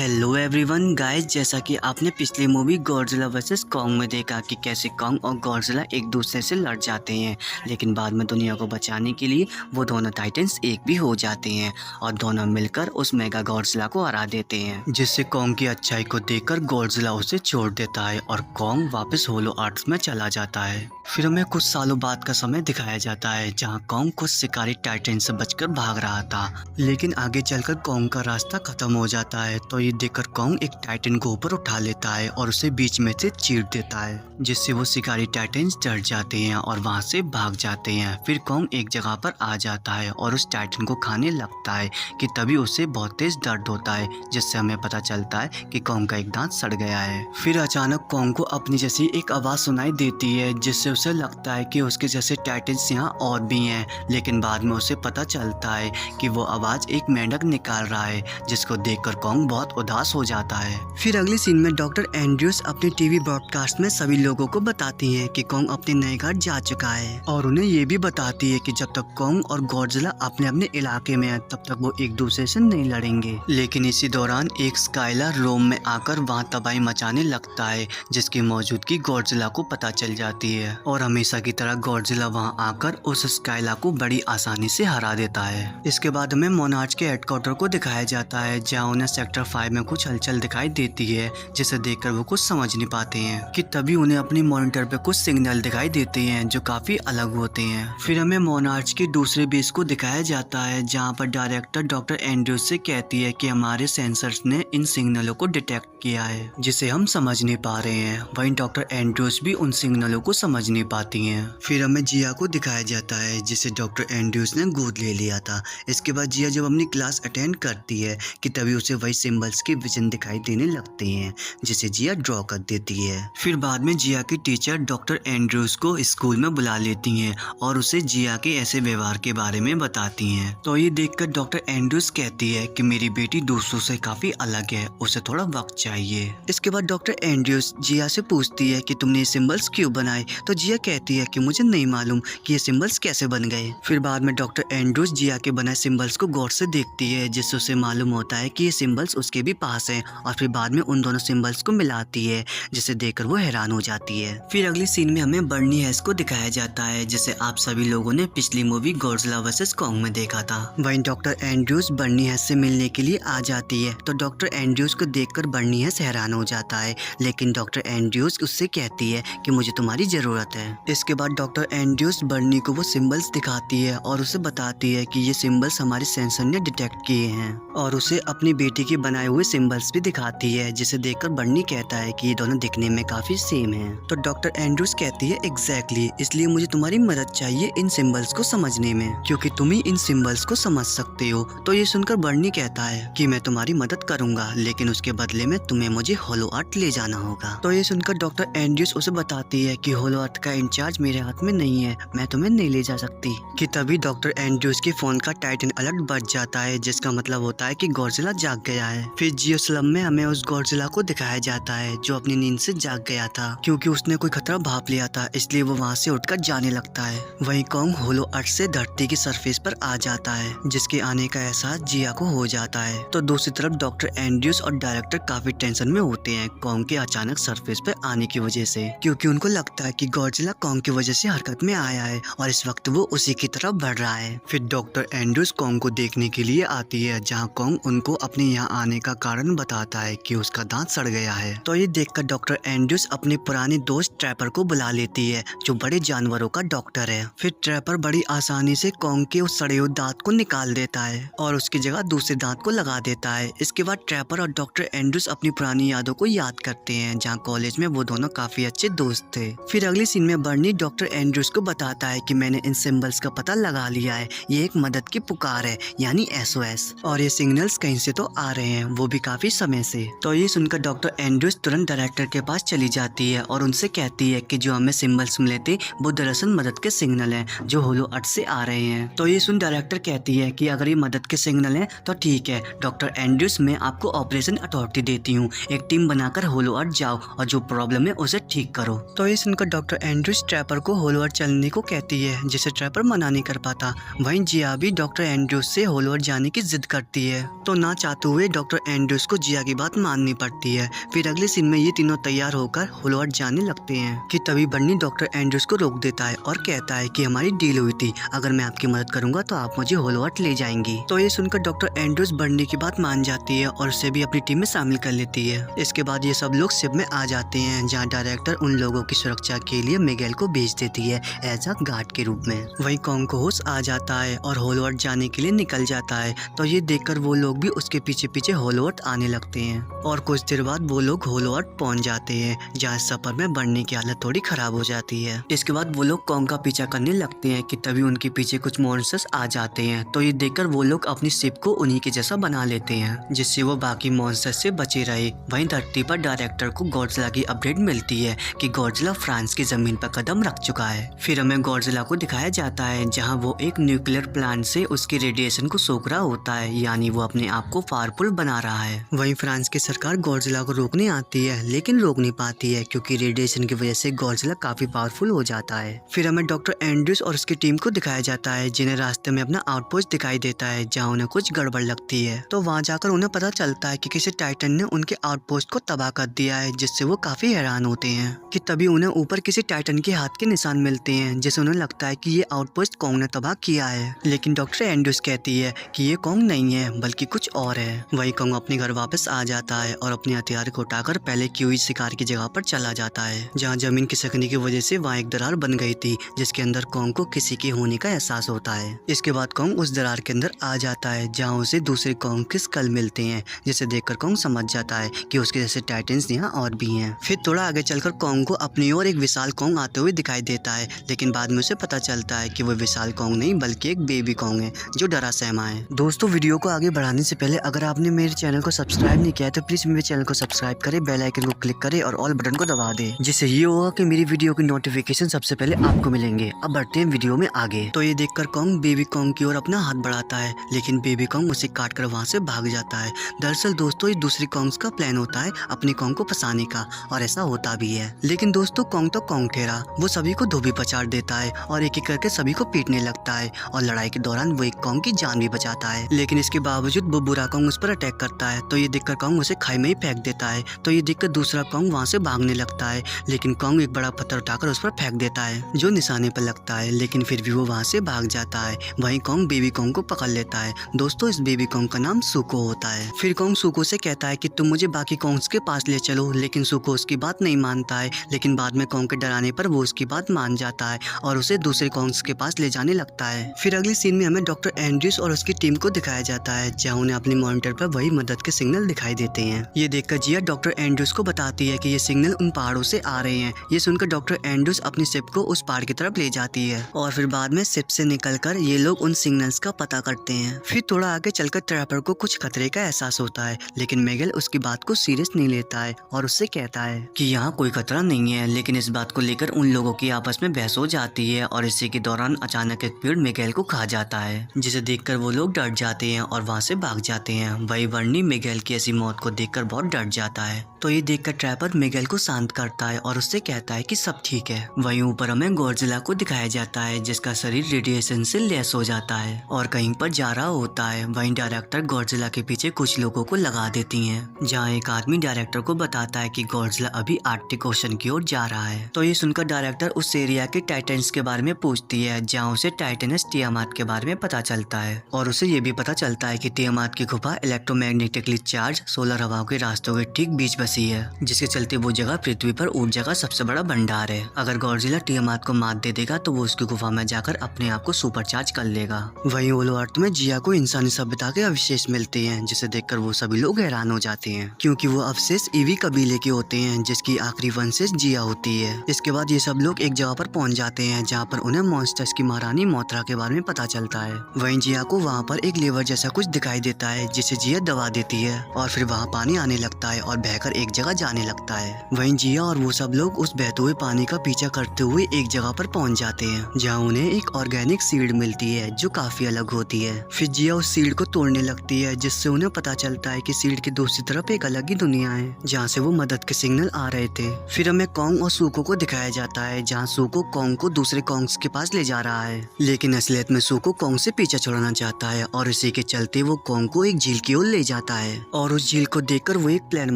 Hello everyone guys, जैसा कि आपने पिछली मूवी गॉडजिला वर्सेस कॉन्ग में देखा कि कैसे कॉन्ग और गॉडजिला एक दूसरे से लड़ जाते हैं, लेकिन बाद में दुनिया को बचाने के लिए वो दोनों टाइटन्स एक भी हो जाते हैं और दोनों मिलकर उस मेगा गॉडजिला को हरा देते हैं, जिससे कॉन्ग की अच्छाई को देखकर गॉडजिला उसे छोड़ देता है और कॉन्ग वापस होलो आर्ट्स में चला जाता है। फिर हमें कुछ सालों बाद का समय दिखाया जाता है जहाँ कॉन्ग कुछ शिकारी टाइटन से बचकर भाग रहा था, लेकिन आगे चलकर कॉन्ग का रास्ता खत्म हो जाता है। तो ये देखकर कॉन्ग एक टाइटन को ऊपर उठा लेता है और उसे बीच में से चीर देता है, जिससे वो शिकारी टाइटन्स डर जाते हैं और वहां से भाग जाते हैं। फिर कॉन्ग एक जगह पर आ जाता है और उस टाइटन को खाने लगता है कि तभी उसे बहुत तेज दर्द होता है, जिससे हमें पता चलता है कि कॉन्ग का एक दांत सड़ गया है। फिर अचानक कॉन्ग को अपनी जैसी एक आवाज सुनाई देती है, जिससे उसे लगता है कि उसके जैसे टाइटन्स यहाँ और भी हैं, लेकिन बाद में उसे पता चलता है कि वो आवाज एक मेंढक निकाल रहा है, जिसको देखकर कॉन्ग बहुत उदास हो जाता है। फिर अगली सीन में डॉक्टर एंड्रयूस अपने टीवी ब्रॉडकास्ट में सभी लोगों को बताती हैं कि कॉन्ग अपने नए घर जा चुका है और उन्हें ये भी बताती है कि जब तक कॉन्ग और गॉडजिला अपने अपने इलाके में है तब तक वो एक दूसरे से नहीं लड़ेंगे। लेकिन इसी दौरान एक स्काइलर रोम में आकर वहाँ तबाही मचाने लगता है, जिसकी मौजूदगी गॉडजिला को पता चल जाती है और हमेशा की तरह गॉडजिला वहाँ आकर उस स्काइला को बड़ी आसानी से हरा देता है। इसके बाद हमें मोनार्च के हेडक्वार्टर को दिखाया जाता है, जहाँ उन्हें सेक्टर 5 में कुछ हलचल दिखाई देती है, जिसे देखकर वो कुछ समझ नहीं पाते हैं कि तभी उन्हें अपनी मॉनिटर पे कुछ सिग्नल दिखाई देते हैं जो काफी अलग होते हैं। फिर हमें मोनार्च की दूसरे बेस को दिखाया जाता है, जहाँ पर डायरेक्टर डॉक्टर एंड्रयूस से कहती है कि हमारे सेंसर्स ने इन सिग्नलों को डिटेक्ट किया है जिसे हम समझ नहीं पा रहे हैं। वहीं डॉक्टर एंड्रयूस भी उन सिग्नलों को समझ नहीं पाती हैं। फिर हमें जिया को दिखाया जाता है, जिसे डॉक्टर एंड्रयूस ने गोद ले लिया था। इसके बाद जिया जब अपनी क्लास अटेंड करती है कि तभी उसे वही सिंबल्स के विजन दिखाई देने लगते हैं, जिसे जिया ड्रॉ कर देती है। फिर बाद में जिया की टीचर डॉक्टर एंड्रयूस को स्कूल में बुला लेती हैं और उसे जिया के ऐसे व्यवहार के बारे में बताती हैं। तो ये देखकर डॉक्टर एंड्रयूस कहती है कि मेरी बेटी दूसरों से काफी अलग है, उसे थोड़ा वक्त चाहिए। इसके बाद डॉक्टर एंड्रयूस जिया से पूछती है कि तुमने ये सिंबल्स क्यों बनाए, तो जिया कहती है कि मुझे नहीं मालूम कि ये सिंबल्स कैसे बन गए। फिर बाद में डॉक्टर एंड्रयूस जिया के बनाए सिंबल्स को गौर से देखती है, जिससे उसे मालूम होता है कि ये सिंबल्स उसके भी पास है, और फिर बाद में उन दोनों सिंबल्स को मिलाती है, जिसे देखकर वो हैरान हो जाती है। फिर अगली सीन में हमें बर्नी हेस को दिखाया जाता है, जिसे आप सभी लोगों ने पिछली मूवी गॉडजिला वर्सेस कॉन्ग में देखा था। वहीं डॉक्टर एंड्रयूस बर्नी हेस से मिलने के लिए आ जाती है, तो डॉक्टर एंड्रयूस को देखकर बर्नी हेस हैरान हो जाता है, लेकिन डॉक्टर एंड्रयूस उससे कहती है कि मुझे तुम्हारी जरूरत है। इसके बाद डॉक्टर एंड्रयूस बर्नी को वो सिंबल्स दिखाती है और उसे बताती है कि ये सिंबल्स हमारे सेंसर ने डिटेक्ट किए हैं, और उसे अपनी बेटी के बनाए हुए सिंबल्स भी दिखाती है, जिसे देखकर बर्नी कहता है कि ये दोनों दिखने में काफी सेम हैं। तो डॉक्टर एंड्रयूस कहती है एग्जैक्टली, इसलिए मुझे तुम्हारी मदद चाहिए इन सिंबल्स को समझने में, क्योंकि तुम ही इन सिंबल्स को समझ सकते हो। तो ये सुनकर बर्नी कहता है कि मैं तुम्हारी मदद करूंगा, लेकिन उसके बदले में तुम्हें मुझे होलो अर्थ ले जाना होगा। तो ये सुनकर डॉक्टर एंड्रयूस उसे बताती है कि होलो अर्थ का इंचार्ज मेरे हाथ में नहीं है, मैं तुम्हें नहीं ले जा सकती। कि तभी डॉक्टर एंड्रयूस के फोन का टाइटन अलर्ट बज जाता है, जिसका मतलब होता है कि गॉडजिला जाग गया है। फिर जियोस्लम में हमें उस गॉडजिला को दिखाया जाता है जो अपनी नींद से जाग गया था, क्योंकि उसने कोई खतरा भांप लिया था, इसलिए वो वहाँ से उठकर जाने लगता है। वहीं कॉन्ग होलो अर्थ से धरती की सरफेस पर आ जाता है, जिसके आने का एहसास जिया को हो जाता है। तो दूसरी तरफ डॉक्टर एंड्रयूस और डायरेक्टर काफी टेंशन में होते हैं कॉन्ग के अचानक सरफेस पर आने की वजह से, क्योंकि उनको लगता है कि गॉडजिला कॉन्ग की वजह से हरकत में आया है और इस वक्त वो उसी की तरफ बढ़ रहा है। फिर डॉक्टर एंड्रयूस कॉन्ग को देखने के लिए आती है, जहाँ कॉन्ग उनको अपने यहाँ आने का कारण बताता है कि उसका दांत सड़ गया है। तो ये देखकर डॉक्टर एंड्रयूस अपने पुराने दोस्त ट्रैपर को बुला लेती है, जो बड़े जानवरों का डॉक्टर है। फिर ट्रैपर बड़ी आसानी से कॉन्ग के उस सड़े हुए दांत को निकाल देता है और उसकी जगह दूसरे दांत को लगा देता है। इसके बाद ट्रैपर और डॉक्टर एंड्रयूस अपनी पुरानी यादों को याद करते हैं, जहाँ कॉलेज में वो दोनों काफी अच्छे दोस्त थे। फिर अगली सीन में बर्नी डॉक्टर एंड्रयूस को बताता है कि मैंने इन सिंबल्स का पता लगा लिया है, ये एक मदद की पुकार है, यानी SOS, और ये सिग्नल्स कहीं से तो आ रहे हैं, वो भी काफी समय से। तो ये सुनकर डॉक्टर एंड्रयूस तुरंत डायरेक्टर के पास चली जाती है और उनसे कहती है कि जो हमें सिंबल्स मिले थे वो दरअसल मदद के सिग्नल हैं जो होलो अर्थ से आ रहे हैं। तो ये सुन डायरेक्टर कहती है कि अगर ये मदद के सिग्नल हैं तो ठीक है डॉक्टर एंड्रयूस, मैं आपको ऑपरेशन अथॉरिटी देती हूँ, एक टीम बनाकर होलो अर्थ जाओ और जो प्रॉब्लम है उसे ठीक करो। तो ये सुनकर डॉक्टर एंड्रयूस ट्रैपर को होलो अर्थ चलने को कहती है, जिसे ट्रैपर मना नहीं कर पाता। वहीं जिया भी डॉक्टर एंड्रयूस से होलो अर्थ जाने की जिद करती है। तो ना चाहते हुए डॉक्टर एंड्रूस को जिया की बात माननी पड़ती है। फिर अगले सीन में ये तीनों तैयार होकर होलोवर्थ जाने लगते हैं कि तभी बर्नी डॉक्टर एंड्रूस को रोक देता है और कहता है कि हमारी डील हुई थी, अगर मैं आपकी मदद करूंगा तो आप मुझे होलोवर्थ ले जाएंगी। तो ये सुनकर डॉक्टर एंड्रूस बर्नी की बात मान जाती है और उसे भी अपनी टीम में शामिल कर लेती है। इसके बाद ये सब लोग शिप में आ जाते हैं, जहाँ डायरेक्टर उन लोगों की सुरक्षा के लिए मिगेल को भेज देती है एज अ गार्ड के रूप में। वहीं कॉन्ग को होश आ जाता है और होलोवर्थ जाने के लिए निकल जाता है। तो ये देखकर वो लोग भी उसके पीछे पीछे होलोवर्थ आने लगते हैं और कुछ देर बाद वो लोग होलोवर्थ पहुंच जाते हैं, जहाँ सफर में बर्नी की हालत थोड़ी खराब हो जाती है। इसके बाद वो लोग कॉन्ग का पीछा करने लगते हैं कि तभी उनके पीछे कुछ मॉन्स्टर्स आ जाते हैं। तो ये देखकर वो लोग अपनी शिप को उन्हीं के जैसा बना लेते हैं, जिससे वो बाकी मॉन्स्टर्स से बचे रहे। वहीं धरती पर डायरेक्टर को गॉडजिला की अपडेट मिलती है कि गॉडजिला फ्रांस की जमीन पर कदम रख चुका है। फिर हमें गॉडजिला को दिखाया जाता है, जहाँ वो एक न्यूक्लियर प्लांट से उसके रेडिएशन को सोख रहा होता है, यानी वो अपने आप को पावरफुल बना रहा है। वहीं फ्रांस की सरकार गॉडजिला को रोकने आती है, लेकिन रोक नहीं पाती है क्योंकि रेडिएशन की वजह से गॉडजिला काफी पावरफुल हो जाता है। फिर हमें डॉक्टर एंड्रूस और उसकी टीम को दिखाया जाता है, जिन्हें रास्ते में अपना आउटपोस्ट दिखाई देता है, जहाँ उन्हें कुछ गड़बड़ लगती है। तो वहाँ जाकर उन्हें पता चलता है कि किसी टाइटन ने उनके आउटपोस्ट को तबाह कर दिया है, जिससे वो काफी हैरान होते हैं कि तभी उन्हें ऊपर किसी टाइटन के हाथ के निशान मिलते हैं, जिससे उन्हें लगता है कि ये आउटपोस्ट कॉन्ग ने तबाह किया है। लेकिन डॉक्टर एंड्रूस कहती है कि ये कॉन्ग नहीं है बल्कि कुछ और है। वही कॉन्ग अपने घर वापस आ जाता है और अपने हथियार को उठाकर पहले की हुई शिकार की जगह पर चला जाता है, जहाँ जमीन खिसकने की वजह से वहाँ एक दरार बन गई थी, जिसके अंदर कॉन्ग को किसी के होने का एहसास होता है। इसके बाद कॉन्ग उस दरार के अंदर आ जाता है, जहाँ उसे दूसरे कॉन्ग के स्कल मिलते हैं, जिसे देखकर कॉन्ग समझ जाता है कि उसके जैसे टाइटन्स यहाँ और भी हैं। फिर थोड़ा आगे चलकर कॉन्ग को अपनी ओर एक विशाल कॉन्ग आते हुए दिखाई देता है, लेकिन बाद में उसे पता चलता है कि वो विशाल कॉन्ग नहीं बल्कि एक बेबी कॉन्ग है जो डरा सहमा है। दोस्तों, वीडियो को आगे बढ़ाने से पहले अगर आपने मेरे चैनल को सब्सक्राइब नहीं किया है तो प्लीज मेरे चैनल को सब्सक्राइब करें, बेल आइकन को क्लिक करें और ऑल बटन को दबा दें, जिससे ये होगा कि मेरी वीडियो की नोटिफिकेशन सबसे पहले आपको मिलेंगे। अब बढ़ते हैं वीडियो में आगे। तो ये देखकर कॉन्ग बेबी कॉन्ग की ओर अपना हाथ बढ़ाता है, लेकिन बेबी कॉन्ग उसे काट कर वहाँ से भाग जाता है। दरअसल दोस्तों, ये दूसरी कॉन्ग्स का प्लान होता है अपने कॉन्ग को फंसाने का, और ऐसा होता भी है। लेकिन दोस्तों, कॉन्ग तो कॉन्ग ठहरा, वो सभी को धोबी पचाड़ देता है और एक एक करके सभी को पीटने लगता है, और लड़ाई के दौरान वो एक कॉन्ग की जान भी बचाता है। लेकिन इसके बावजूद वो बुरा कॉन्ग उस पर अटैक करता है। तो ये देखकर कॉन्ग उसे खाई में ही फेंक देता है। तो ये देखकर दूसरा कॉन्ग वहाँ से भागने लगता है, लेकिन कॉन्ग एक बड़ा पत्थर उठाकर उस पर फेंक देता है, जो निशाने पर लगता है, लेकिन फिर भी वो वहाँ से भाग जाता है। वहीं कॉन्ग बेबी कॉन्ग को पकड़ लेता है। दोस्तों, इस बेबी कॉन्ग का नाम सुको होता है। फिर कॉन्ग सुको से कहता है कि तुम मुझे बाकी कॉन्ग्स के पास ले चलो, लेकिन सुको उसकी बात नहीं मानता है। लेकिन बाद में कॉन्ग के डराने पर वो उसकी बात मान जाता है और उसे दूसरे कॉन्ग्स के पास ले जाने लगता है। फिर अगली सीन में हमें डॉक्टर एंड्रूस और उसकी टीम को दिखाया जाता है, जहाँ उन्हें अपनी मॉनिटर पर वही मदद के सिग्नल दिखाई देते हैं। ये देखकर जिया डॉक्टर एंड्रूस को बताती है कि ये सिग्नल उन पहाड़ों से आ रहे हैं। ये सुनकर डॉक्टर एंड्रूस अपनी शिप को उस पहाड़ की तरफ ले जाती है और फिर बाद में शिप से निकलकर ये लोग उन सिग्नल्स का पता करते हैं। फिर थोड़ा आगे चलकर ट्रैपर को कुछ खतरे का एहसास होता है, लेकिन मिगेल उसकी बात को सीरियस नहीं लेता है और उससे कहता है कि यहाँ कोई खतरा नहीं है। लेकिन इस बात को लेकर उन लोगों की आपस में बहस हो जाती है और इसी के दौरान अचानक एक पेड़ मिगेल को खा जाता है, जिसे देखकर वो लोग डर जाते हैं और वहाँ से भाग जाते हैं। वही बर्नी मिगेल की ऐसी मौत को देखकर बहुत डर जाता है। तो ये देखकर ट्रैपर मिगेल को शांत करता है और उससे कहता है कि सब ठीक है। वहीं ऊपर हमें गॉडजिला को दिखाया जाता है, जिसका शरीर रेडिएशन से लैस हो जाता है और कहीं पर जा रहा होता है। वहीं डायरेक्टर गॉडजिला के पीछे कुछ लोगों को लगा देती हैं, जहाँ एक आदमी डायरेक्टर को बताता है कि गॉडजिला अभी आर्कटिक ओशन की ओर जा रहा है। तो ये सुनकर डायरेक्टर उस एरिया के टाइटन्स के बारे में पूछती है, जहाँ उसे टाइटनस तियामात के बारे में पता चलता है और उसे ये भी पता चलता है कि तियामात की गुफा इलेक्ट्रोमैग्नेटिकली चार्ज सोलर हवाओं के रास्तों के ठीक बीच बसी है, जिसके चलते वो जगह पृथ्वी पर ऊर्जा का सबसे बड़ा भंडार है। अगर गॉडजिला तियामात को मात दे देगा तो वो उसकी गुफा में जाकर अपने आप को सुपर चार्ज कर लेगा। वहीं होलोवर्थ में जिया को इंसानी सभ्यता के अवशेष मिलते हैं, जिसे देखकर वो सभी लोग हैरान हो जाते हैं, क्योंकि वो अवशेष ईवी कबीले के होते हैं, जिसकी आखिरी वंशज जिया होती है। इसके बाद ये सब लोग एक जगह पर पहुंच जाते हैं, जहाँ पर उन्हें मॉन्स्टर्स की महारानी मोथरा के बारे में पता चलता है। वहीं जिया को वहाँ पर एक लेवर जैसा कुछ दिखाई देता है, जिसे जिया दबा देती है और फिर वहाँ पानी आने लगता है और बहकर एक जगह जाने लगता है। वहीं जिया और वो सब लोग उस बहते हुए पानी का पीछा करते हुए एक जगह पर पहुंच जाते हैं, जहाँ उन्हें एक ऑर्गेनिक सीड मिलती है जो काफी अलग होती है। फिर जिया उस सीड को तोड़ने लगती है, जिससे उन्हें पता चलता है कि सीड की दूसरी तरफ एक अलग ही दुनिया है, जहाँ से वो मदद के सिग्नल आ रहे थे। फिर हमें कॉन्ग और सूको को दिखाया जाता है, जहाँ सूको कॉन्ग को दूसरे कॉन्ग्स के पास ले जा रहा है, लेकिन असलियत में सूको कॉन्ग से पीछा छुड़ाना चाहता है और इसी के चलते वो कॉन्ग को एक झील की ओर ले जाता है और उस झील को देखकर वो एक प्लान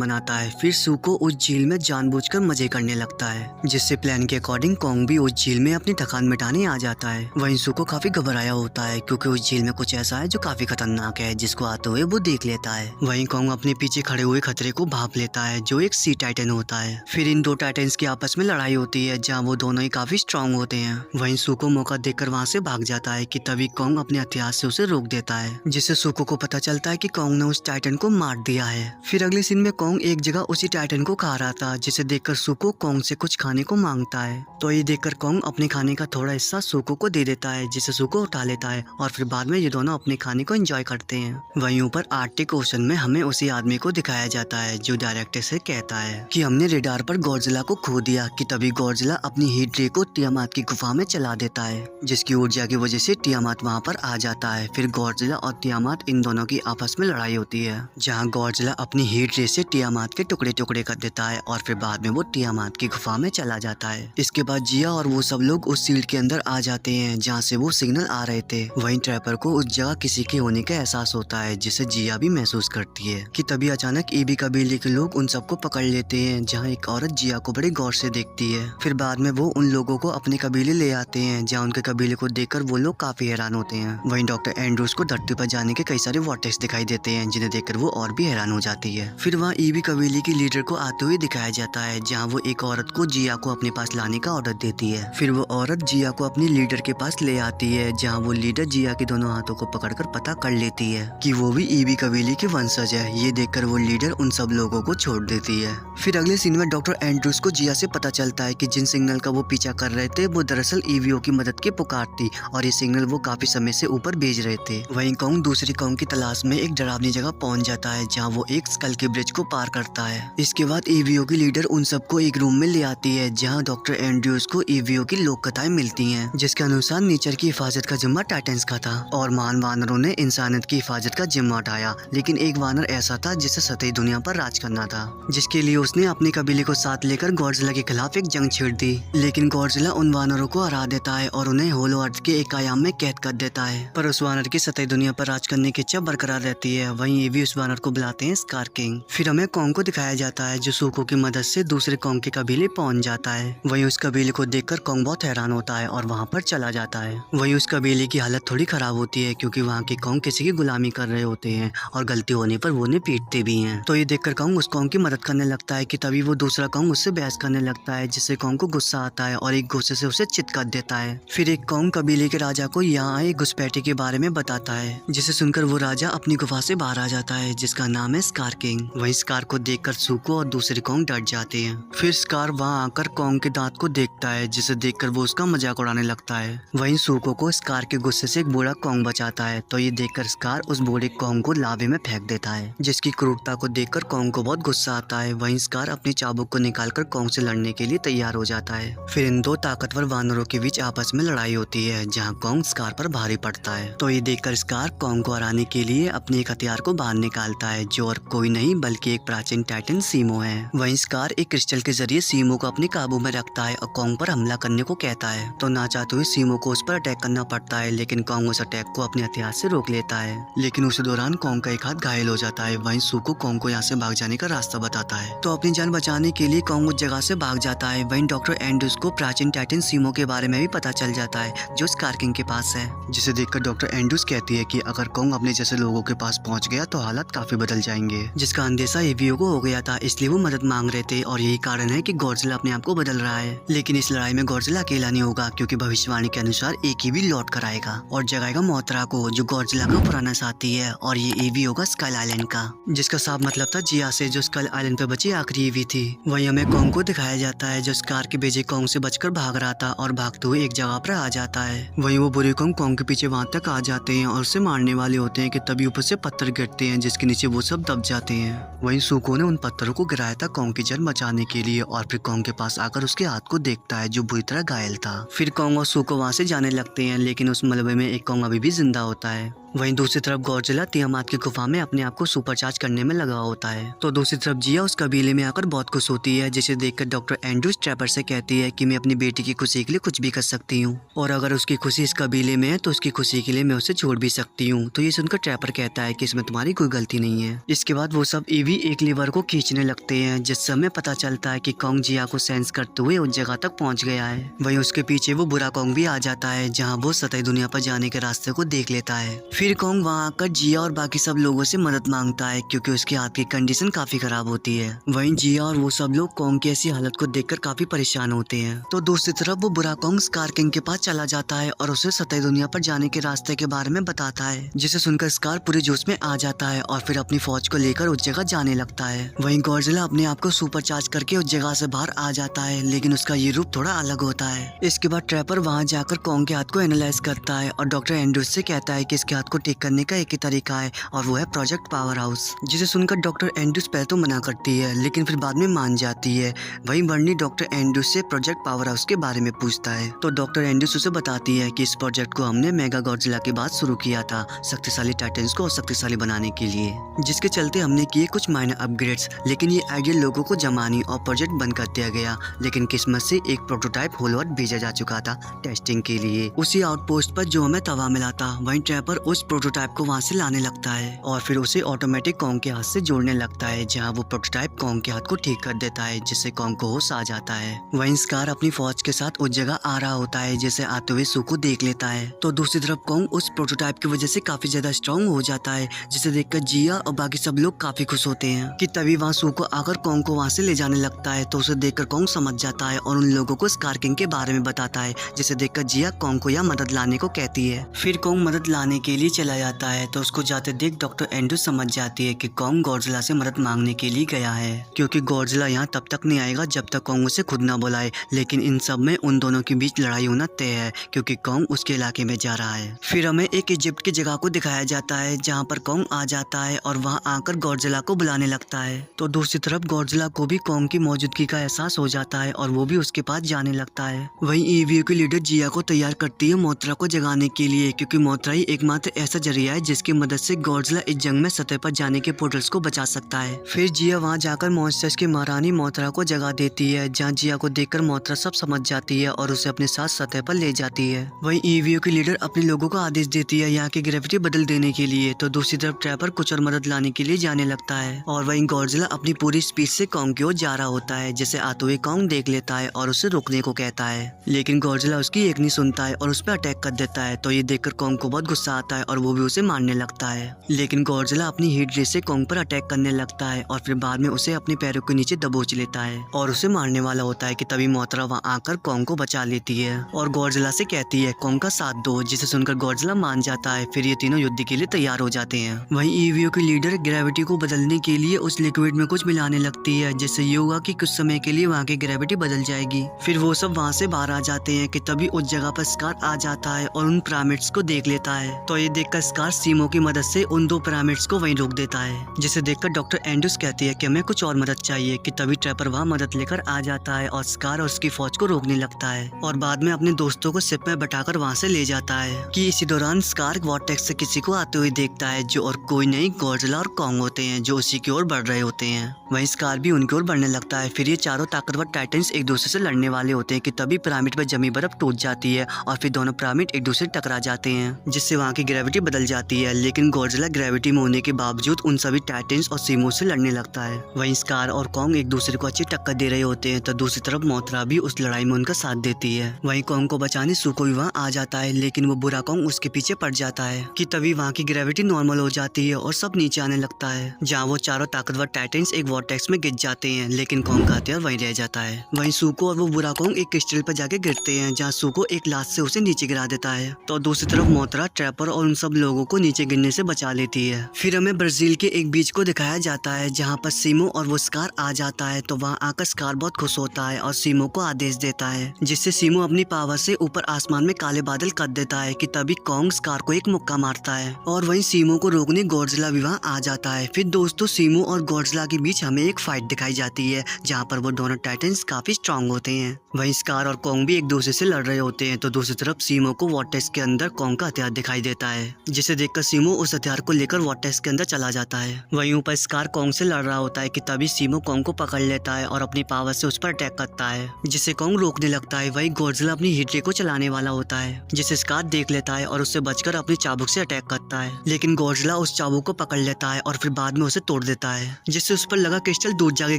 बनाता है। फिर सूको उस झील में जानबूझकर मजे करने लगता है, जिससे प्लान के अकॉर्डिंग कॉन्ग भी उस झील में अपनी थकान मिटाने आ जाता है। वहीं सूको काफी घबराया होता है, क्योंकि उस झील में कुछ ऐसा है जो काफी खतरनाक है, जिसको आते हुए वो देख लेता है। वहीं कॉन्ग अपने पीछे खड़े हुए खतरे को भांप लेता है, जो एक सी टाइटन होता है। फिर इन दो टाइटन्स की आपस में लड़ाई होती है, जहाँ वो दोनों ही काफी स्ट्रांग होते हैं। वहीं सूको मौका देखकर वहाँ से भाग जाता है कि तभी कॉन्ग अपने हथियार से उसे रोक देता है, जिससे सूको को पता चलता है कि कॉन्ग ने उस टाइटन को मार दिया है। फिर अगले सीन में कॉन्ग एक जगह उसी टाइटन को खा रहा था, जिसे देखकर सूको कॉन्ग से कुछ खाने को मांगता है। तो ये देखकर कॉन्ग अपने खाने का थोड़ा हिस्सा सूको को दे देता है, जिसे सूको उठा लेता है और फिर बाद में ये दोनों अपने खाने को एंजॉय करते हैं। वहीं ऊपर आर्कटिक ओशन में हमें उसी आदमी को दिखाया जाता है, जो डायरेक्टर से कहता है कि हमने रेडार पर गॉडजिला को खो दिया, कि तभी गॉडजिला अपनी हीट रे को तियामात की गुफा में चला देता है, जिसकी ऊर्जा की वजह से तियामात वहाँ पर आ जाता है। फिर गॉडजिला और तियामात इन दोनों की आपस में लड़ाई होती है, जहाँ गॉडजिला अपनी हीट रे से तियामात के टुकड़े टुकड़े कर देता है और फिर बाद में वो तियामात की गुफा में चला जाता है। इसके बाद जिया और वो सब लोग उस सील्ड के अंदर आ जाते हैं, जहाँ से वो सिग्नल आ रहे थे। वहीं ट्रैपर को उस जगह किसी के होने का एहसास होता है, जिसे जिया भी महसूस करती है कि तभी अचानक ईबी कबीले के लोग उन सबको पकड़ लेते हैं, जहाँ एक औरत जिया को बड़े गौर से देखती है। फिर बाद में वो उन लोगों को अपने कबीले ले आते हैं, जहाँ उनके कबीले को देखकर वो लोग काफी हैरान होते हैं। वहीं डॉक्टर एंड्रूज को धरती पर जाने के कई सारे वॉर्टेक्स दिखाई देते हैं, जिन्हें देखकर वो और भी हैरान हो जाती है। फिर वहाँ ईबी कबीले की लीडर को आते हुए दिखाया जाता है, जहाँ वो एक औरत को जिया को अपने पास लाने का ऑर्डर देती है। फिर वो औरत जिया को अपनी लीडर के पास ले आती है, जहाँ वो लीडर जिया के दोनों हाथों को पकड़कर पता कर लेती है कि वो भी ईबी कबीले के वंशज है। ये देखकर वो लीडर उन सब लोगों को छोड़ देती है। फिर अगले सीन में डॉक्टर एंड्रूज को जिया से पता चलता है कि जिन सिग्नल का वो पीछा कर रहे थे वो दरअसल ईवीओ की मदद की पुकार थी, और ये सिग्नल वो काफी समय से ऊपर भेज रहे थे। वहीं कॉन्ग दूसरी कॉन्ग की तलाश में एक डरावनी जगह पहुंच जाता है, जहाँ वो एक स्कल के ब्रिज को पार करता है। इसके बाद ईवीओ की लीडर उन सबको एक रूम में ले आती है, जहाँ डॉक्टर एंड्रूज को ईवीओ की लोक कथाएं मिलती हैं, जिसके अनुसार नेचर की हिफाजत का जिम्मा टाइटन्स का था और महान वानरों ने इंसानियत की हिफाजत का जिम्मा उठाया। लेकिन एक वानर ऐसा था जिसे सतही दुनिया पर राज करना था, जिसके लिए उसने अपने कबीले को साथ लेकर गॉडजिला के खिलाफ एक जंग छेड़ दी। लेकिन गॉडजिला उन वानरों को हरा देता है और उन्हें होलो अर्थ के एक आयाम में कैद कर देता है, पर उस वानर की सतही दुनिया पर राज करने की इच्छा बरकरार रहती है। वहीं ये भी उस वानर को बुलाते हैं स्कार किंग। फिर हमें कॉन्ग को दिखाया जाता है, जो सूको की मदद से दूसरे कॉन्ग के कबीले पहुंच जाता है। वहीं उस कबीले को देखकर कॉन्ग बहुत हैरान होता है और वहाँ पर चला जाता है। वहीं उस कबीले की हालत थोड़ी खराब होती है, क्योंकि वहाँ के कॉन्ग किसी की गुलामी कर रहे होते हैं और गलती होने पर वो उन्हें पीटते भी हैं। तो ये देखकर कॉन्ग उस कॉन्ग की मदद करने लगता है कि तभी वो दूसरा कॉन्ग उससे बहस करने लगता है, जिससे कॉन्ग को गुस्सा आता है और एक गुस्से से उसे चित कर देता है। फिर एक कॉन्ग कबीले के राजा को यहाँ आए घुसपैठे के बारे में बताता है, जिसे सुनकर वो राजा अपनी गुफा से बाहर आ जाता है, जिसका नाम है स्कार किंग। वहीं स्कार को देखकर सूको और दूसरे कॉन्ग डर जाते हैं। फिर स्कार वहाँ आकर कॉन्ग के दांत को देखता है, जिसे देखकर वो उसका मजाक उड़ाने लगता है। वहीं सूको को स्कार के गुस्से से एक बूढ़ा कॉन्ग बचाता है, तो ये देखकर स्कार उस बूढ़े कॉन्ग को लावे में फेंक देता है, जिसकी क्रूरता को देखकर कॉन्ग को बहुत गुस्सा आता है। वहीं स्कार अपनी चाबुक को निकालकर कॉन्ग से लड़ने के लिए तैयार हो जाता है। फिर इन दो ताकतवर वानरों के बीच आपस में लड़ाई होती है, जहाँ कॉन्ग स्कार पर भारी पड़ता है। तो ये देखकर स्कार कॉन्ग को हराने के लिए अपने एक हथियार को बाहर निकालता है, जो और कोई नहीं बल्कि एक प्राचीन टाइटन सीमो है। वहीं स्कार एक क्रिस्टल के जरिए सीमो को अपने काबू में रखता है और कॉन्ग पर हमला करने को कहता है। तो ना चाहते हुए सीमो को उस पर अटैक करना पड़ता है, लेकिन कॉन्ग उस अटैक को अपने हथियार से रोक लेता है। लेकिन उस दौरान कॉन्ग का एक हाथ घायल हो जाता है। वहीं सूको कॉन्ग को यहाँ से भाग जाने का रास्ता बताता है, तो अपनी जान बचाने के लिए कॉन्ग उस जगह से भाग जाता है। वहीं डॉक्टर एंड्रूज को प्राचीन टाइटन सीमो के बारे में भी पता चल जाता है, जो स्कार किंग के पास है, जिसे देखकर डॉक्टर एंड्रूज कहती है कि अगर कॉन्ग अपने जैसे लोगों के पास पहुंच गया तो हालात काफी बदल जाएंगे, जिसका अंदेशा ईवीओ को हो गया था, इसलिए वो मदद मांग रहे थे और यही कारण है कि गॉडजिला अपने आप को बदल रहा है। लेकिन इस लड़ाई में गॉडजिला अकेला नहीं होगा, क्योंकि भविष्यवाणी के अनुसार एक ईवी लौट कर आएगा और जगाएगा मोथरा को, जो गॉडजिला का पुराना साथी है, और ये ईवी होगा स्कल आइलैंड का, जिसका साफ मतलब था जिया से, जो स्कल आइलैंड पे बची आखिरी ईवी थी। वहीं हमें कॉन्ग को दिखाया जाता है, जो स्कार के भेजे कॉन्ग से बचकर भाग रहा था और भागते हुए एक जगह पर आ जाता है। वहीं वो बुरे कॉन्ग के पीछे वहां तक आ जाते हैं और उसे मारने वाले होते हैं कि तभी ऊपर से पत्थर गिरते हैं, जिसके नीचे वो सब दब जाते हैं। वहीं सूको ने उन पत्थरों को गिराया था कॉन्ग की जान बचाने के लिए और फिर कॉन्ग के पास आकर उसके हाथ को देखता है जो बुरी तरह घायल था। फिर कॉन्ग और सूको वहाँ से जाने लगते हैं, लेकिन उस मलबे में एक कॉन्ग अभी भी जिंदा होता है। वहीं दूसरी तरफ गॉडजिला तियामात की गुफा में अपने आप को सुपरचार्ज करने में लगा होता है। तो दूसरी तरफ जिया उस कबीले में आकर बहुत खुश होती है, जिसे देखकर डॉक्टर एंड्रूज ट्रैपर से कहती है कि मैं अपनी बेटी की खुशी के लिए कुछ भी कर सकती हूँ और अगर उसकी खुशी इस कबीले में है तो उसकी खुशी के लिए मैं उसे छोड़ भी सकती हूँ। तो ये सुनकर ट्रैपर कहता है कि इसमें तुम्हारी कोई गलती नहीं है। इसके बाद वो सब ईवी एक लीवर को खींचने लगते हैं, जिससे हमें पता चलता है कि कॉन्ग जिया को सेंस करते हुए उस जगह तक पहुंच गया है। वहीं उसके पीछे वो बुरा कॉन्ग भी आ जाता है, जहाँ वो सतही दुनिया पर जाने के रास्ते को देख लेता है। फिर कॉन्ग वहाँ आकर जिया और बाकी सब लोगों से मदद मांगता है, क्योंकि उसके हाथ की कंडीशन काफी खराब होती है। वहीं जिया और वो सब लोग कॉन्ग की ऐसी हालत को देखकर काफी परेशान होते हैं। तो दूसरी तरफ वो बुरा कॉन्ग स्कार किंग के पास चला जाता है और उसे सतही दुनिया पर जाने के रास्ते के बारे में बताता है, जिसे सुनकर स्कार पूरे जोश में आ जाता है और फिर अपनी फौज को लेकर उस जगह जाने लगता है। वहीं गॉडजिला अपने आप को सुपर चार्ज करके उस जगह से बाहर आ जाता है, लेकिन उसका ये रूप थोड़ा अलग होता है। इसके बाद ट्रैपर वहाँ जाकर कॉन्ग के हाथ को एनालाइज करता है और डॉक्टर एंड्रूज से कहता है कि इसके हाथ को ठीक करने का एक ही तरीका है और वो है प्रोजेक्ट पावर हाउस, जिसे सुनकर डॉक्टर एंड्रूज पहले तो मना करती है, लेकिन फिर बाद में मान जाती है। वहीं बर्नी डॉक्टर एंड्रूज से प्रोजेक्ट पावर हाउस के बारे में पूछता है, तो डॉक्टर एंड्रूज उसे बताती है कि इस प्रोजेक्ट को हमने मेगा गॉडजिला के बाद शुरू किया था, शक्तिशाली टाइटन्स को और शक्तिशाली बनाने के लिए, जिसके चलते हमने किए कुछ माइनर अपग्रेड्स, लेकिन ये आइडिया लोगों को जमानी और प्रोजेक्ट बंद कर दिया गया। लेकिन किस्मत से एक प्रोटोटाइप होलवर्ड भेजा जा चुका था टेस्टिंग के लिए उसी आउटपोस्ट पर जो हमें तवा मिला था। वहीं ट्रैपर उस प्रोटोटाइप को वहाँ से लाने लगता है और फिर उसे ऑटोमेटिक कॉन्ग के हाथ से जोड़ने लगता है, जहाँ वो प्रोटोटाइप कॉन्ग के हाथ को ठीक कर देता है, जिससे कॉन्ग को होश आ जाता है। वहीं स्कार अपनी फौज के साथ उस जगह आ रहा होता है, जिसे आते हुए सूको देख लेता है। तो दूसरी तरफ कॉन्ग उस प्रोटोटाइप की वजह से काफी ज्यादा स्ट्रॉन्ग हो जाता है, जिसे देखकर जिया और बाकी सब लोग काफी खुश होते हैं कि तभी वहाँ सूको आकर कॉन्ग को वहाँ से ले जाने लगता है। तो उसे देखकर कॉन्ग समझ जाता है और उन लोगों को स्कार किंग के बारे में बताता है, जिसे देखकर जिया कॉन्ग को यहाँ मदद लाने को कहती है। फिर कॉन्ग मदद लाने के लिए चला जाता है, तो उसको जाते देख डॉक्टर एंड्रूज समझ जाती है कि कॉन्ग गॉडजिला से मदद मांगने के लिए गया है, क्योंकि गॉडजिला यहाँ तब तक नहीं आएगा जब तक कॉन्ग उसे खुद ना बुलाए। लेकिन इन सब में उन दोनों के बीच लड़ाई होना तय है, क्योंकि कॉन्ग उसके इलाके में जा रहा है। फिर हमें एक इजिप्ट की जगह को दिखाया जाता है, जहाँ पर कॉन्ग आ जाता है और वहाँ आकर गॉडजिला को बुलाने लगता है। तो दूसरी तरफ गॉडजिला को भी कॉन्ग की मौजूदगी का एहसास हो जाता है और वो भी उसके पास जाने लगता है। वहीं ईवीओ की लीडर जिया को तैयार करती है मोथरा को जगाने के लिए, क्योंकि मोथरा ही एकमात्र ऐसा जरिया है जिसकी मदद से गॉडजिला इस जंग में सतह पर जाने के पोर्टल्स को बचा सकता है। फिर जिया वहाँ जाकर मॉन्स्टर्स की महारानी मोथरा को जगा देती है, जहाँ जिया को देखकर मोथरा सब समझ जाती है और उसे अपने साथ सतह पर ले जाती है। वहीं ईवीओ की लीडर अपने लोगों को आदेश देती है यहाँ की ग्रेविटी बदल देने के लिए। तो दूसरी तरफ ट्रैपर कुछ और मदद लाने के लिए जाने लगता है और वहीं गॉडजिला अपनी पूरी स्पीड से कॉन्ग की ओर जा रहा होता है, जिसे आते हुए कॉन्ग देख लेता है और उसे रोकने को कहता है, लेकिन गॉडजिला उसकी एक नहीं सुनता है और उस पर अटैक कर देता है। तो ये देखकर कॉन्ग को बहुत गुस्सा आता है और वो भी उसे मारने लगता है, लेकिन गॉडजिला अपनी हीट रे से कॉन्ग पर अटैक करने लगता है और फिर बाद में उसे अपने पैरों के नीचे दबोच लेता है और उसे मारने वाला होता है कि तभी मोथरा वहाँ आकर कॉन्ग को बचा लेती है और गॉडजिला से कहती है कॉन्ग का साथ दो, जिसे सुनकर गॉडजिला मान जाता है। फिर ये तीनों युद्ध के लिए तैयार हो जाते हैं। वहीं ईवीओ की लीडर ग्रेविटी को बदलने के लिए उस लिक्विड में कुछ मिलाने लगती है, जिससे ये होगा कि कुछ समय के लिए वहाँ की ग्रेविटी बदल जाएगी। फिर वो सब वहाँ से बाहर आ जाते हैं कि तभी उस जगह पर स्कार आ जाता है और उन पिरामिड्स को देख लेता है। तो ये देखकर स्कार सीमो की मदद से उन दो पिरामिड्स को वहीं रोक देता है, जिसे देखकर डॉक्टर एंड्रूज कहती है कि हमें कुछ और मदद चाहिए। कि तभी ट्रैपर वहाँ मदद लेकर आ जाता है और स्कार और उसकी फौज को रोकने लगता है और बाद में अपने दोस्तों को शिप में बैठाकर वहाँ से ले जाता है। कि इसी दौरान स्कार वॉर्टेक्स से किसी को आते हुए देखता है, जो और कोई नहीं गॉडजिला और कॉन्ग होते हैं, जो उसी की ओर बढ़ रहे होते हैं। वहीं स्कार भी उनकी ओर बढ़ने लगता है। फिर ये चारों ताकतवर टाइटन्स एक दूसरे से लड़ने वाले होते हैं कि तभी पिरामिड पर जमी बर्फ टूट जाती है और फिर दोनों पिरामिड एक दूसरे टकरा जाते हैं, जिससे वहाँ की ग्रेविटी बदल जाती है। लेकिन गॉडजिला ग्रेविटी में होने के बावजूद उन सभी टाइटन्स और सीमो से लड़ने लगता है। वहीं स्कार और कॉन्ग एक दूसरे को अच्छी टक्कर दे रहे होते हैं। तो दूसरी तरफ मोथरा भी उस लड़ाई में उनका साथ देती है। वहीं कॉन्ग को बचाने सूको भी वहाँ आ जाता है, लेकिन वो बुरा कॉन्ग उसके पीछे पड़ जाता है। कि तभी वहाँ की ग्रेविटी नॉर्मल हो जाती है और सब नीचे आने लगता है, जहाँ वो चारों ताकतवर टाइटन्स एक वॉर्टेक्स में गिर जाते हैं, लेकिन कॉन्ग का हथियार वहीं रह जाता है। वहीं सूको और वो बुरा कॉन्ग एक क्रिस्टल पर जाके गिरते हैं, जहाँ सूको एक लात से उसे नीचे गिरा देता है। तो दूसरी तरफ मोथरा, ट्रैपर और उन सब लोगों को नीचे गिरने से बचा लेती है। फिर हमें ब्राजील के एक बीच को दिखाया जाता है जहाँ पर सीमो और वो स्कार आ जाता है। तो वहाँ आकर स्कार बहुत खुश होता है और सीमो को आदेश देता है, जिससे सीमो अपनी पावर से ऊपर आसमान में काले बादल कर देता है कि तभी कॉन्ग स्कार को एक मुक्का मारता है और वहीं सीमो को रोकने गॉडजिला भी वहाँ आ जाता है। फिर दोस्तों सीमो और गॉडजिला के बीच हमें एक फाइट दिखाई जाती है जहाँ पर वो दोनों टाइटन्स काफी स्ट्रांग होते हैं। वहीं स्कार और कॉन्ग भी एक दूसरे से लड़ रहे होते हैं। तो दूसरी तरफ सीमो को वॉर्टेक्स के अंदर कॉन्ग का हथियार दिखाई देता है, जिसे देखकर सीमो उस हथियार को लेकर वॉर्टेक्स के अंदर चला जाता है। वहीं ऊपर स्कार कॉन्ग से लड़ रहा होता है कि तभी सीमो कॉन्ग को पकड़ लेता है और अपनी पावर से उस पर अटैक करता है, जिसे कॉन्ग रोकने लगता है। वहीं गॉडजिला अपनी हीट रे को चलाने वाला होता है, जिसे स्कार देख लेता है और उससे बचकर अपनी चाबुक से अटैक करता है। लेकिन गॉडजिला उस चाबुक को पकड़ लेता है और फिर बाद में उसे तोड़ देता है, जिससे उस पर लगा क्रिस्टल दूर जाके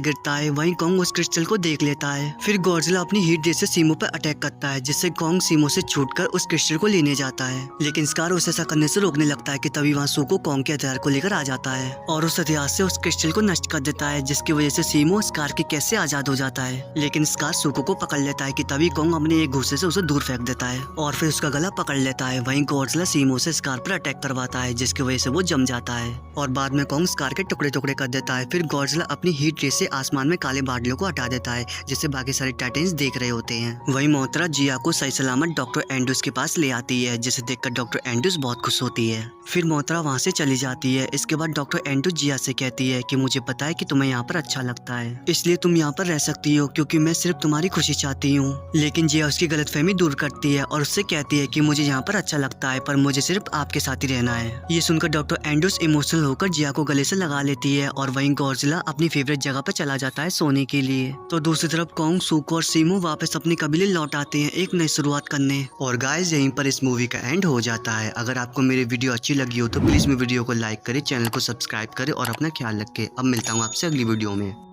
गिरता है। वहीं कॉन्ग उस क्रिस्टल को देख लेता है। फिर गॉडजिला अपनी हीट रे से सीमो पर अटैक करता है, जिससे कॉन्ग सीमो से छूटकर उस क्रिस्टल को लेने जाता है। लेकिन स्कार उसे ऐसा करने से रोकने लगता है कि तभी वहाँ सूको कॉन्ग के हथियार को लेकर आ जाता है और उस हथियार से उस क्रिस्टल को नष्ट कर देता है, जिसकी वजह से सीमो स्कार के कैच से आजाद हो जाता है। लेकिन स्कार सूको को पकड़ लेता है कि तभी कॉन्ग अपने एक घुस्से से उसे दूर फेंक देता है और फिर उसका गला पकड़ लेता है। वहीं गॉडजिला सीमो से स्कार पर अटैक करवाता है, जिसकी वजह से वो जम जाता है और बाद में कॉन्ग स्कार के टुकड़े टुकड़े कर देता है। फिर गॉडजिला अपनी हीट रे से आसमान में काले बादलों को हटा देता है, जिसे बाकी सारे टाइटन्स देख रहे होते हैं। वहीं मोहतरा जिया को सही सलामत डॉक्टर एंड्रूस के पास ले आती है, जिसे देखकर डॉक्टर एंड्रूस बहुत खुश होती है। फिर मोहतरा वहाँ से चली जाती है। इसके बाद डॉक्टर एंड्रूस जिया से कहती है कि मुझे पता है कि तुम्हें यहाँ पर अच्छा लगता है, इसलिए तुम यहाँ पर रह सकती हो क्योंकि मैं सिर्फ तुम्हारी खुशी चाहती हूँ। लेकिन जिया उसकी गलतफहमी दूर करती है और उससे कहती है कि मुझे यहाँ पर अच्छा लगता है पर मुझे सिर्फ आपके साथ ही रहना है। ये सुनकर डॉक्टर एंड्रूस इमोशनल होकर जिया को गले से लगा लेती है और वहीं गॉडजिला अपनी फेवरेट जगह पर चला जाता है सोने के लिए। तो दूसरी तरफ कॉन्ग, सूको और सीमो वापस अपने कबीले लौट आते हैं एक नई शुरुआत करने। और गाइस यहीं पर इस मूवी का एंड हो जाता है। अगर आपको मेरी वीडियो अच्छी लगी हो तो प्लीज मेरी वीडियो को लाइक करें, चैनल को सब्सक्राइब करें और अपना ख्याल रखें। अब मिलता हूँ आपसे अगली वीडियो में।